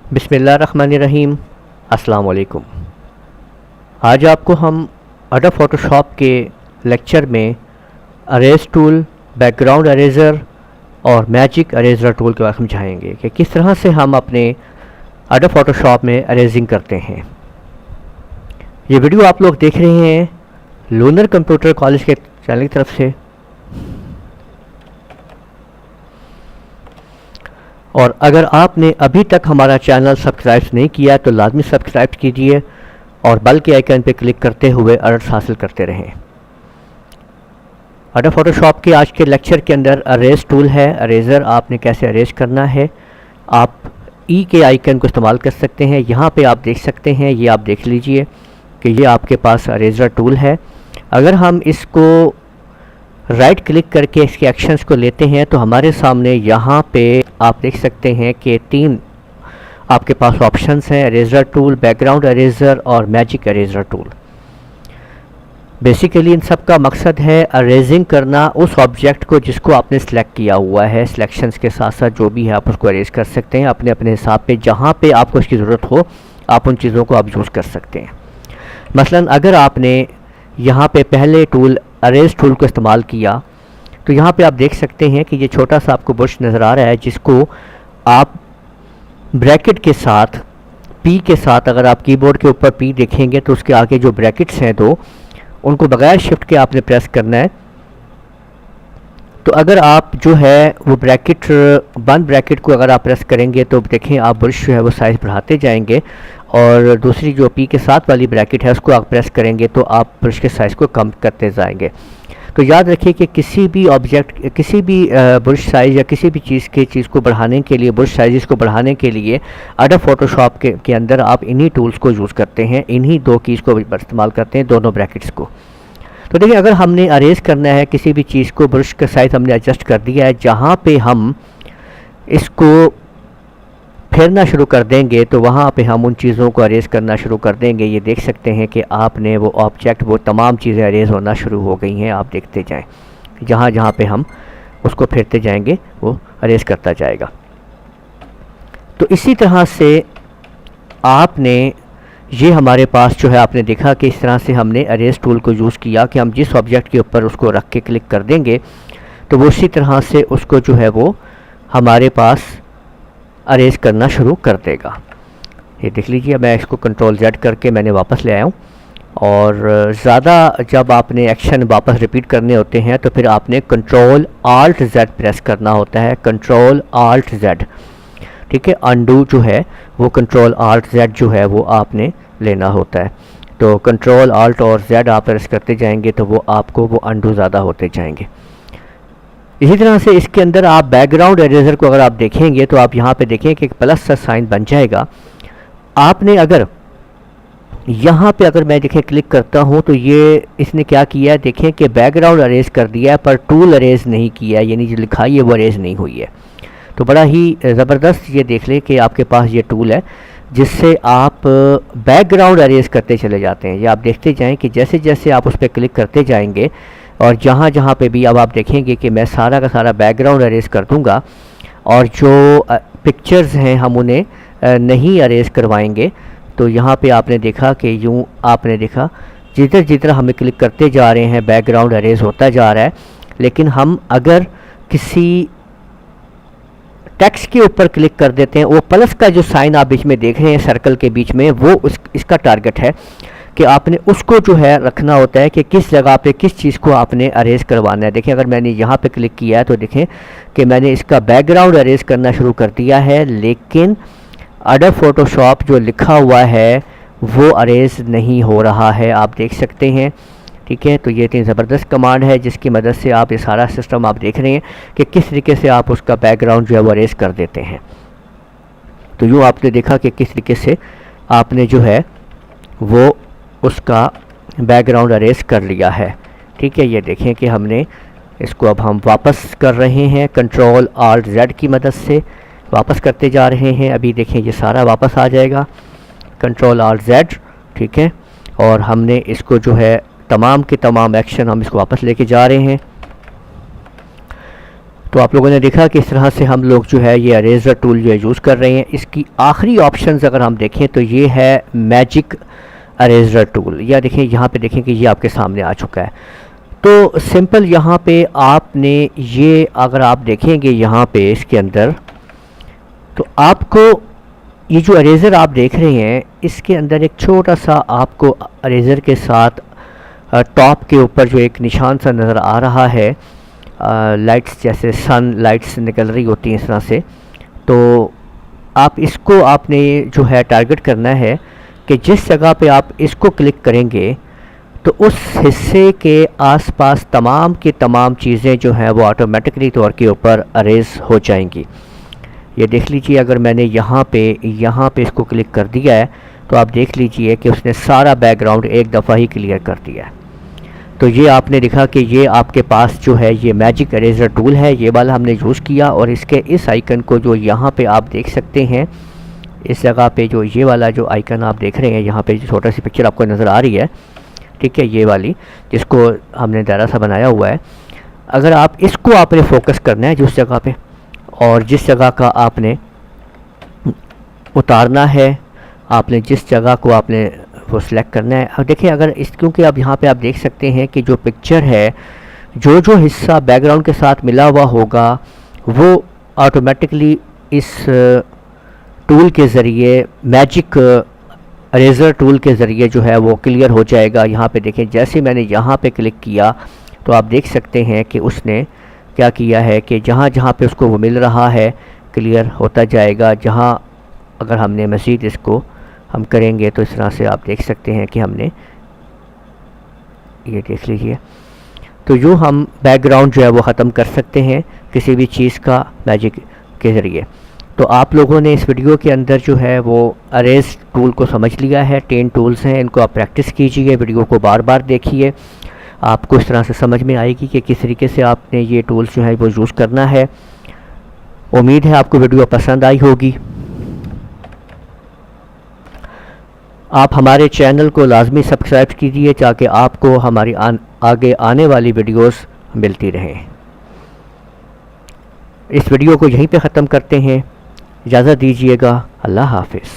बिस्मिल्लाहिर्रहमानिर्रहीम। अस्सलाम वालेकुम। आज आपको हम एडोब फ़ोटोशॉप के लेक्चर में अरेज टूल, बैकग्राउंड अरेज़र और मैजिक अरेज़र टूल के बारे में समझाएंगे कि किस तरह से हम अपने एडोब फ़ोटोशॉप में अरेजिंग करते हैं। ये वीडियो आप लोग देख रहे हैं लूनर कंप्यूटर कॉलेज के चैनल की तरफ से, और अगर आपने अभी तक हमारा चैनल सब्सक्राइब नहीं किया तो लाजमी सब्सक्राइब कीजिए और बेल के आइकन पर क्लिक करते हुए अलर्ट्स हासिल करते रहें। एडोब फ़ोटोशॉप के आज के लेक्चर के अंदर अरेज टूल है। अरेज़र आपने कैसे अरेज करना है, आप ई के आइकन को इस्तेमाल कर सकते हैं। यहाँ पे आप देख सकते हैं, ये आप देख लीजिए कि ये आपके पास अरेज़र टूल है। अगर हम इसको राइट क्लिक करके इसके एक्शंस को लेते हैं तो हमारे सामने यहाँ पे आप देख सकते हैं कि 3 आपके पास ऑप्शंस हैं, अरेज़र टूल, बैकग्राउंड अरेज़र और मैजिक अरेज़र टूल। बेसिकली इन सब का मकसद है अरेजिंग करना उस ऑब्जेक्ट को जिसको आपने सेलेक्ट किया हुआ है। सिलेक्शंस के साथ साथ जो भी है आप उसको अरेज कर सकते हैं अपने अपने हिसाब पे। जहाँ पे आपको इसकी ज़रूरत हो आप उन चीज़ों को आप यूज़ कर सकते हैं। मसलन अगर आपने यहाँ पे पहले टूल अरेज टूल को इस्तेमाल किया तो यहाँ पे आप देख सकते हैं कि ये छोटा सा आपको बुश नज़र आ रहा है, जिसको आप ब्रैकेट के साथ पी के साथ, अगर आप कीबोर्ड के ऊपर पी देखेंगे तो उसके आगे जो ब्रैकेट्स हैं दो, उनको बगैर शिफ्ट के आपने प्रेस करना है। तो अगर आप जो है वो ब्रैकेट, बंद ब्रैकेट को अगर आप प्रेस करेंगे तो देखें आप ब्रश जो है वो साइज़ बढ़ाते जाएंगे, और दूसरी जो पी के साथ वाली ब्रैकेट है उसको आप प्रेस करेंगे तो आप ब्रश के साइज़ को कम करते जाएंगे। तो याद रखिए कि किसी भी ऑब्जेक्ट, किसी भी ब्रश साइज़ या किसी भी चीज़ को बढ़ाने के लिए, ब्रश साइज़ को बढ़ाने के लिए एडोब फ़ोटोशॉप के अंदर आप इन्हीं टूल्स को यूज़ करते हैं, इन्हीं 2 कीज़ को इस्तेमाल करते हैं, दोनों ब्रैकेट्स को। तो देखिए अगर हमने अरेज करना है किसी भी चीज़ को, ब्रश का साइज़ हमने एडजस्ट कर दिया है, जहाँ पे हम इसको फेरना शुरू कर देंगे तो वहाँ पे हम उन चीज़ों को अरेज करना शुरू कर देंगे। ये देख सकते हैं कि आपने वो ऑब्जेक्ट, वो तमाम चीज़ें अरेज होना शुरू हो गई हैं। आप देखते जाएं, जहाँ जहाँ पे हम उसको फेरते जाएंगे वो अरेज करता जाएगा। तो इसी तरह से आपने, ये हमारे पास जो है आपने देखा कि इस तरह से हमने अरेज टूल को यूज़ किया कि हम जिस ऑब्जेक्ट के ऊपर उसको रख के क्लिक कर देंगे तो वो उसी तरह से उसको जो है वो हमारे पास अरेज करना शुरू कर देगा। ये देख लीजिए, मैं इसको कंट्रोल Z करके मैंने वापस ले आया हूँ। और ज़्यादा जब आपने एक्शन वापस रिपीट करने होते हैं तो फिर आपने कंट्रोल Alt Z प्रेस करना होता है, कंट्रोल Alt Z, ठीक है। अंडू जो है वो कंट्रोल Alt Z जो है वो आपने लेना होता है। तो कंट्रोल Alt और Z आप प्रेस करते जाएंगे तो वो आपको वो अंडू ज़्यादा होते जाएंगे। इसी तरह से इसके अंदर आप बैकग्राउंड अरेज़र को अगर आप देखेंगे तो आप यहाँ पे देखें कि एक प्लस का साइन बन जाएगा। आपने अगर यहाँ पे अगर मैं देखें क्लिक करता हूँ तो ये इसने क्या किया है, देखें कि बैकग्राउंड अरेज कर दिया है पर टूल अरेज नहीं किया है, यानी जो लिखा है वो अरेज नहीं हुई है। तो बड़ा ही ज़बरदस्त ये देख लें कि आपके पास ये टूल है जिससे आप बैकग्राउंड अरेज करते चले जाते हैं। ये आप देखते जाएं कि जैसे जैसे आप उस पर क्लिक करते जाएंगे और जहाँ जहाँ पे भी अब आप देखेंगे कि मैं सारा का सारा बैकग्राउंड अरेज कर दूँगा, और जो पिक्चर्स हैं हम उन्हें नहीं अरेज करवाएंगे। तो यहाँ पे आपने देखा कि यूँ आपने देखा जिधर जिधर हमें क्लिक करते जा रहे हैं बैकग्राउंड अरेज होता जा रहा है। लेकिन हम अगर किसी टेक्स्ट के ऊपर क्लिक कर देते हैं, वो प्लस का जो साइन आप बीच में देख रहे हैं सर्कल के बीच में, वो इसका टारगेट है कि आपने उसको जो है रखना होता है कि किस जगह पे किस चीज़ को आपने अरेज करवाना है। देखें अगर मैंने यहाँ पे क्लिक किया है तो देखें कि मैंने इसका बैकग्राउंड अरेज करना शुरू कर दिया है, लेकिन एडोब फ़ोटोशॉप जो लिखा हुआ है वो अरेज नहीं हो रहा है, आप देख सकते हैं, ठीक है। तो ये इतनी ज़बरदस्त कमांड है जिसकी मदद से आप ये सारा सिस्टम आप देख रहे हैं कि किस तरीके से आप उसका बैकग्राउंड जो है वो अरेज कर देते हैं। तो यूँ आपने देखा कि किस तरीके से आपने जो है वो उसका बैकग्राउंड अरेज कर लिया है, ठीक है। ये देखें कि हमने इसको अब हम वापस कर रहे हैं, कंट्रोल Alt Z की मदद से वापस करते जा रहे हैं। अभी देखें ये सारा वापस आ जाएगा, कंट्रोल Alt Z, ठीक है। और हमने इसको जो है तमाम के तमाम एक्शन हम इसको वापस लेके जा रहे हैं। तो आप लोगों ने देखा कि इस तरह से हम लोग जो है ये अरेजर टूल जो है यूज़ कर रहे हैं। इसकी आखिरी ऑप्शंस अगर हम देखें तो ये है मैजिक अरेजर टूल, या देखिए यहाँ पे देखें कि ये आपके सामने आ चुका है। तो सिंपल यहाँ पे आपने ये अगर आप देखेंगे यहाँ पे इसके अंदर, तो आपको ये जो अरेज़र आप देख रहे हैं इसके अंदर एक छोटा सा आपको अरेज़र के साथ टॉप के ऊपर जो एक निशान सा नज़र आ रहा है, लाइट्स जैसे सन लाइट्स निकल रही होती हैं इस तरह से। तो आप इसको आपने जो है टारगेट करना है कि जिस जगह पे आप इसको क्लिक करेंगे तो उस हिस्से के आसपास तमाम की तमाम चीज़ें जो हैं वो ऑटोमेटिकली तौर के ऊपर अरेज हो जाएंगी। ये देख लीजिए, अगर मैंने यहाँ पे इसको क्लिक कर दिया है तो आप देख लीजिए कि उसने सारा बैकग्राउंड एक दफ़ा ही क्लियर कर दिया है। तो ये आपने देखा कि ये आपके पास जो है ये मैजिक अरेजर टूल है, ये वाला हमने यूज़ किया। और इसके इस आइकन को जो यहाँ पे आप देख सकते हैं, इस जगह पे जो ये वाला जो आइकन आप देख रहे हैं, यहाँ पे जो छोटा सी पिक्चर आपको नज़र आ रही है, ठीक है, ये वाली जिसको हमने दायरा सा बनाया हुआ है, अगर आप इसको आपने फोकस करना है जिस जगह पे, और जिस जगह का आपने उतारना है, आपने जिस जगह को आपने वो सिलेक्ट करना है। अब देखिए, अगर इस क्योंकि अब यहाँ पे आप देख सकते हैं कि जो पिक्चर है, जो हिस्सा बैकग्राउंड के साथ मिला हुआ होगा वो ऑटोमेटिकली इस टूल के ज़रिए, मैजिक अरेज़र टूल के ज़रिए जो है वो क्लियर हो जाएगा। यहाँ पे देखें, जैसे मैंने यहाँ पे क्लिक किया तो आप देख सकते हैं कि उसने क्या किया है कि जहाँ पे उसको वो मिल रहा है क्लियर होता जाएगा। जहाँ अगर हमने मज़ीद इसको हम करेंगे तो इस तरह से आप देख सकते हैं कि हमने ये देख लीजिए। तो यूँ हम बैकग्राउंड जो है वो ख़त्म कर सकते हैं किसी भी चीज़ का मैजिक के ज़रिए। तो आप लोगों ने इस वीडियो के अंदर जो है वो अरेज टूल को समझ लिया है। 10 टूल्स हैं, इनको आप प्रैक्टिस कीजिए, वीडियो को बार बार देखिए, आपको इस तरह से समझ में आएगी कि किस तरीके से आपने ये टूल्स जो है वो यूज़ करना है। उम्मीद है आपको वीडियो पसंद आई होगी। आप हमारे चैनल को लाजमी सब्सक्राइब कीजिए ताकि आपको हमारी आगे आने वाली वीडियोस मिलती रहें। इस वीडियो को यहीं पे ख़त्म करते हैं, इजाज़त दीजिएगा, अल्लाह हाफ़िज़।